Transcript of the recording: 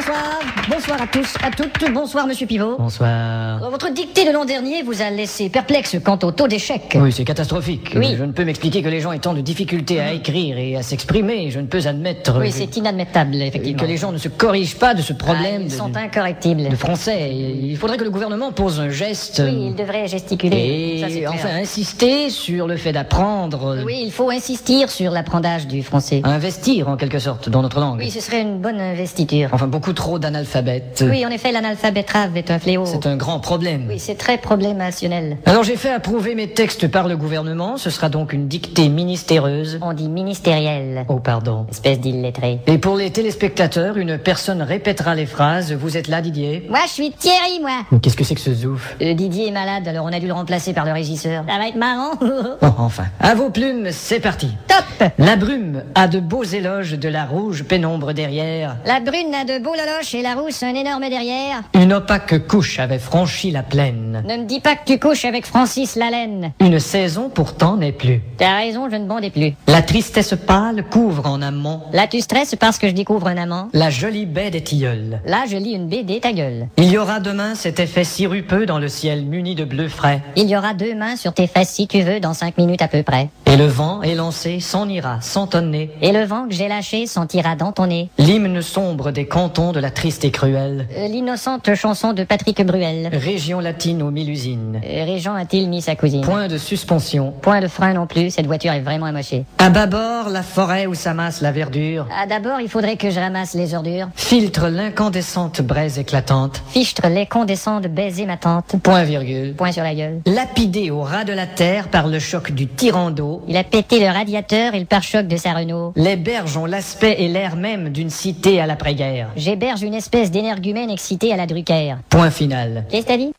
Bonsoir. Bonsoir à tous, à toutes. Bonsoir, monsieur Pivot. Bonsoir. Votre dictée de l'an dernier vous a laissé perplexe quant au taux d'échec. Oui, c'est catastrophique. Oui. Je ne peux m'expliquer que les gens aient tant de difficultés à écrire et à s'exprimer. Je ne peux admettre Oui, c'est inadmettable, effectivement. que les gens ne se corrigent pas de ce problème Ils sont incorrectibles. de français. Il faudrait que le gouvernement pose un geste. Oui, il devrait gesticuler. Ça, c'est Et clair. enfin insister sur le fait d'apprendre. Oui, il faut insister sur l'apprentissage du français. Investir en quelque sorte dans notre langue. Oui, ce serait une bonne investiture. Enfin, beaucoup trop d'analphabètes. Oui, en effet, l'analphabétrave est un fléau. C'est un grand problème. Oui, c'est très problémationnel. Alors j'ai fait approuver mes textes par le gouvernement. Ce sera donc une dictée ministéreuse. On dit ministériel. Oh, pardon. Espèce d'illettré. Et pour les téléspectateurs, une personne répétera les phrases. Vous êtes là, Didier? Moi, je suis Thierry, moi. Qu'est-ce que c'est que ce zouf? Didier est malade, alors on a dû le remplacer par le régisseur. Ça va être marrant. Bon, enfin. À vos plumes, c'est parti. Top. La brume a de beaux éloges de la rouge pénombre derrière. La brune a de beaux loloches et la rousse un énorme derrière. Une opaque couche avait franchi la plaine. Ne me dis pas que tu couches avec Francis Lalaine. Une saison pourtant n'est plus. T'as raison, je ne bondais plus. La tristesse pâle couvre en amont Là, tu stresses parce que je découvre un amant. la jolie baie des tilleuls. Là, je lis une BD, ta gueule. Il y aura demain cet effet sirupeux dans le ciel muni de bleu frais. Il y aura 2 mains sur tes fesses si tu veux dans 5 minutes à peu près. Et le vent élancé s'en ira sans tonner. Et le vent que j'ai lâché sentira dans ton nez. L'hymne sombre des cantons de la triste et cruelle L'innocente chanson de Patrick Bruel. région latine aux 1000 usines. Régent a-t-il mis sa cousine? Point de suspension. Point de frein non plus, cette voiture est vraiment amochée. À bâbord, la forêt où s'amasse la verdure Ah, d'abord, il faudrait que je ramasse les ordures. filtre l'incandescente braise éclatante. Fichtre les condescends de baiser ma tante. Point virgule. Point sur la gueule. Lapidé au ras de la terre par le choc du tyran d'eau, Il a pété le radiateur et le pare-choc de sa Renault. les berges ont l'aspect et l'air même d'une cité à l'après-guerre. J'héberge une espèce d'énergumène excité à la Drucker. Point final. Qu'est-ce que t'as dit?